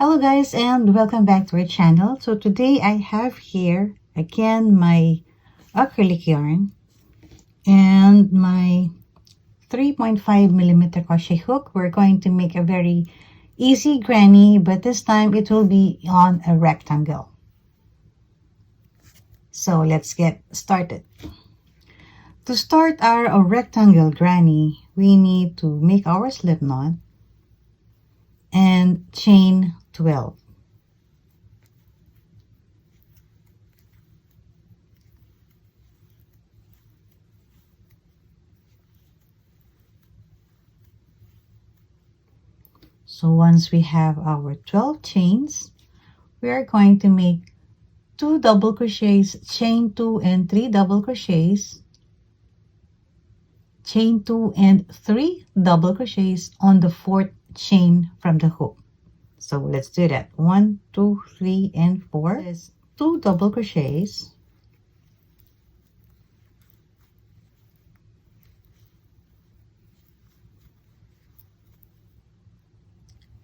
Hello guys and welcome back to our channel. So today I have here again my acrylic yarn and my 3.5mm crochet hook. We're going to make a very easy granny, but this time it will be on a rectangle. So let's get started. To start our rectangle granny, we need to make our slip knot and chain 12. So once we have our 12 chains, we are going to make 2 double crochets, chain 2 and 3 double crochets, chain 2 and 3 double crochets on the 4th chain from the hook. So let's do that. 1, 2, 3 and 4 is 2 double crochets,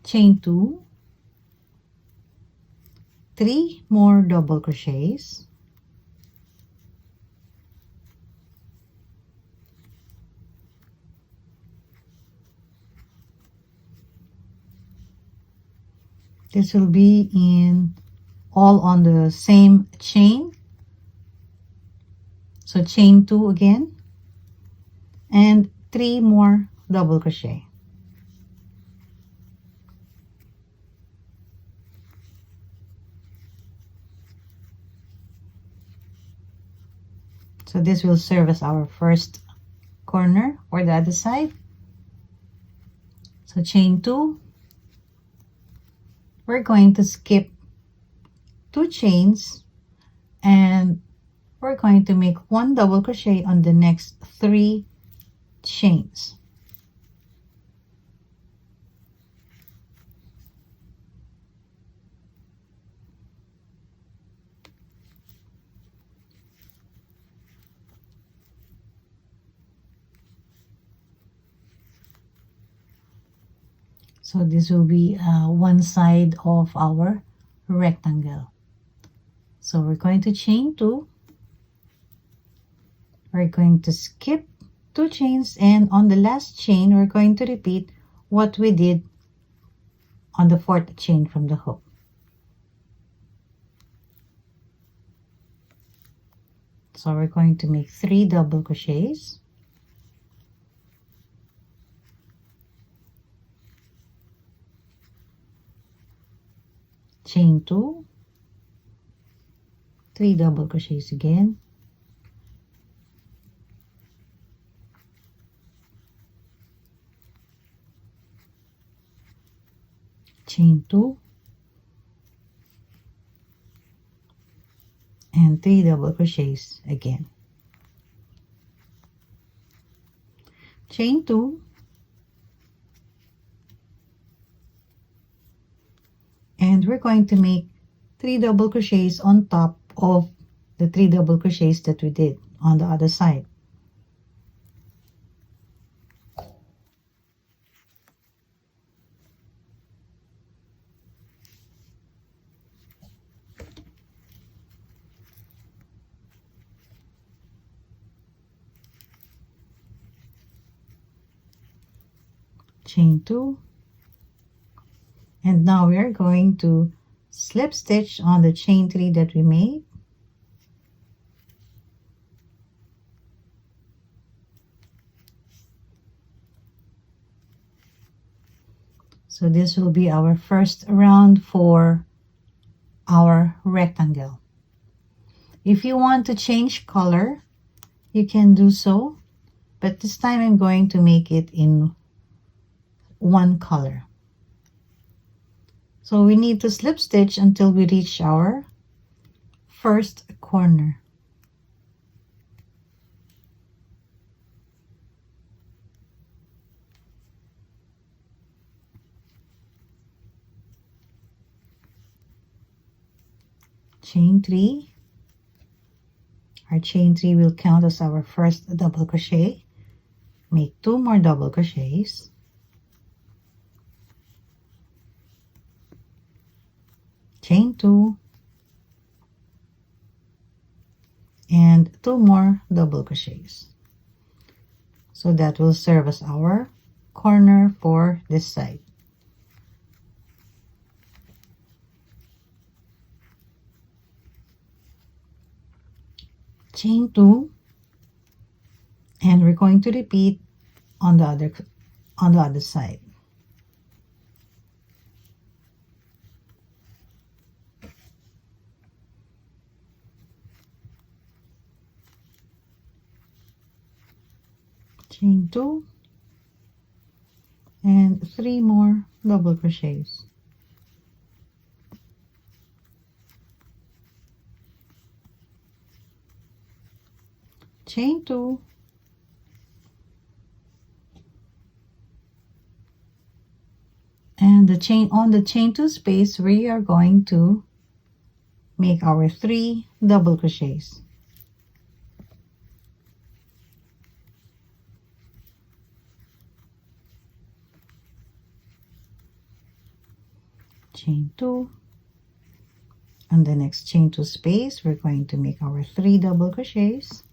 chain 2, 3 more double crochets, this will be in all on the same chain. So chain 2 again and 3 more double crochet. So this will serve as our first corner for the other side. So chain 2, we're going to skip 2 chains and we're going to make 1 double crochet on the next 3 chains. So this will be one side of our rectangle. So we're going to chain 2. We're going to skip 2 chains, and on the last chain we're going to repeat what we did on the 4th chain from the hook. So we're going to make 3 double crochets, chain 2, 3 double crochets again, chain 2 and 3 double crochets again, chain 2 and we're going to make 3 double crochets on top of the 3 double crochets that we did on the other side. Chain 2, and now we are going to slip stitch on the chain 3 that we made. So this will be our first round for our rectangle. If you want to change color, you can do so, but this time I'm going to make it in one color. So we need to slip stitch until we reach our first corner. Chain 3. Our chain 3 will count as our first double crochet. Make 2 more double crochets, chain 2, and 2 more double crochets. So that will serve as our corner for this side. Chain 2, and we're going to repeat on the other side. Chain 2 and 3 more double crochets. Chain 2 and on the chain 2 space we are going to make our 3 double crochets. Chain 2, and the next chain 2 space we're going to make our 3 double crochets.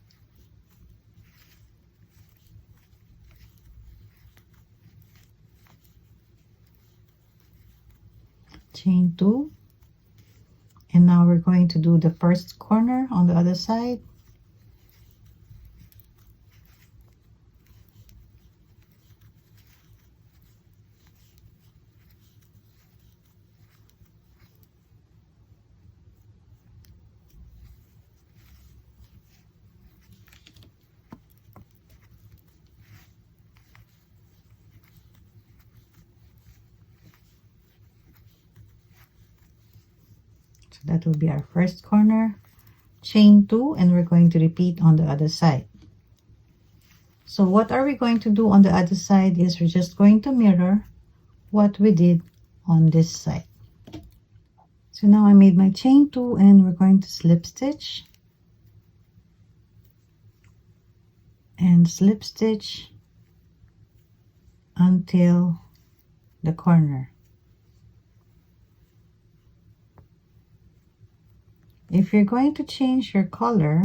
Chain 2, and now we're going to do the first corner on the other side. So that will be our first corner. Chain 2, and we're going to repeat on the other side. So what are we going to do on the other side is we're just going to mirror what we did on this side. So now I made my chain 2, and we're going to slip stitch and slip stitch until the corner. If you're going to change your color,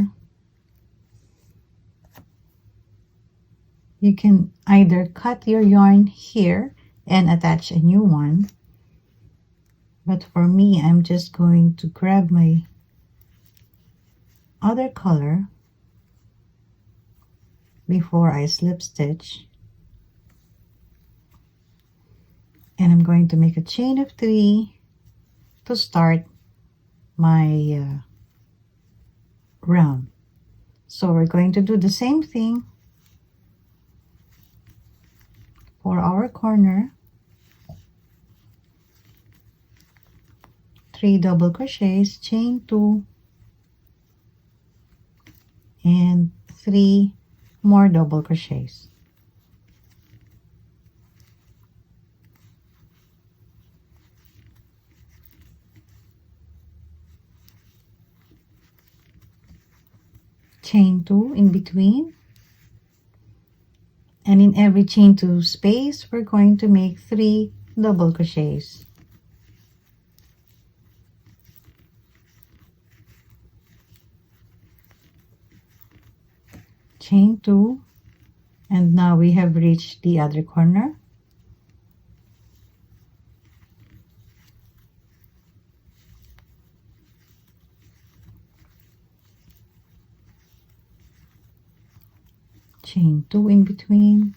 you can either cut your yarn here and attach a new one. But for me, I'm just going to grab my other color before I slip stitch. And I'm going to make a chain of 3 to start my round. So we're going to do the same thing for our corner. 3 double crochets, chain 2, and 3 more double crochets. Chain 2 in between, and in every chain 2 space we're going to make 3 double crochets. Chain 2, and now we have reached the other corner. Chain 2 in between,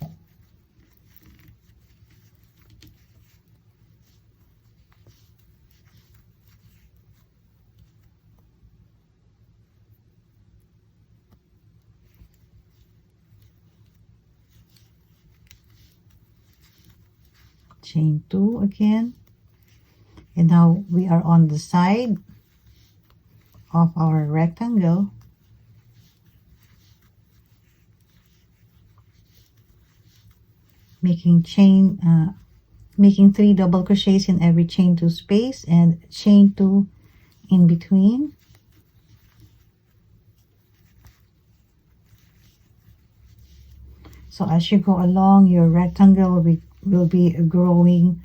chain 2 again, and now we are on the side of our rectangle. Making 3 double crochets in every chain 2 space and chain 2 in between. So as you go along, your rectangle will be growing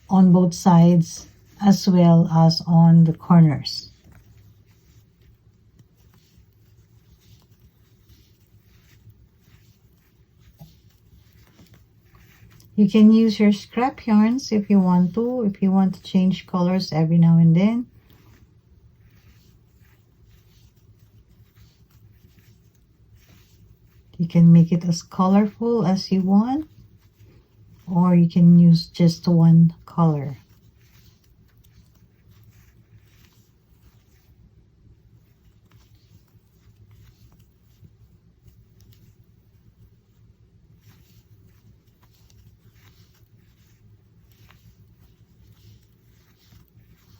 on both sides as well as on the corners. You can use your scrap yarns if you want to change colors every now and then. You can make it as colorful as you want, or you can use just one color.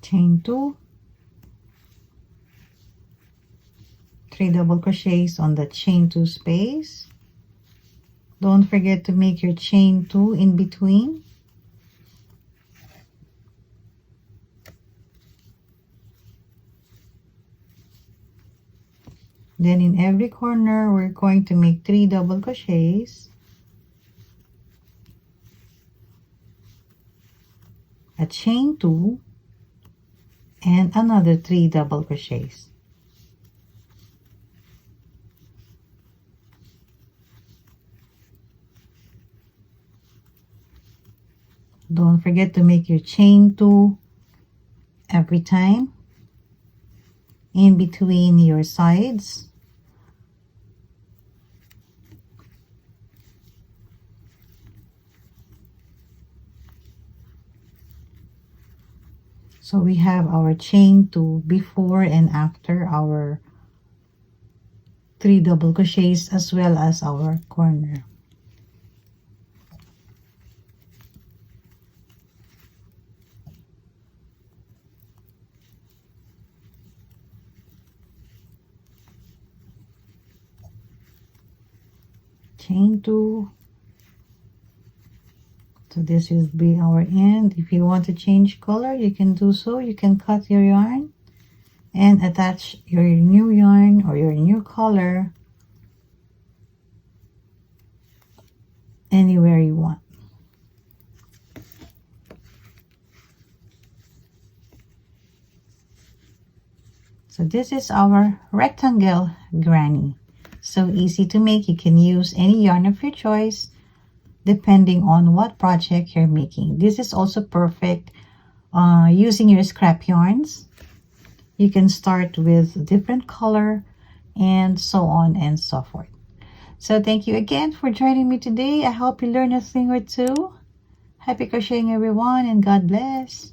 Chain 2, 3 double crochets on the chain 2 space. Don't forget to make your chain 2 in between. Then in every corner, we're going to make 3 double crochets, a chain 2, and another 3 double crochets. Don't forget to make your chain 2 every time in between your sides. So we have our chain 2 before and after our 3 double crochets as well as our corner. Chain 2. So this will be our end. If you want to change color, you can do so. You can cut your yarn and attach your new yarn or your new color anywhere you want. So this is our rectangle granny. So easy to make. You can use any yarn of your choice depending on what project you're making. This is also perfect using your scrap yarns. You can start with different color and so on and so forth. So thank you again for joining me today. I hope you learned a thing or two. Happy crocheting everyone, and God bless.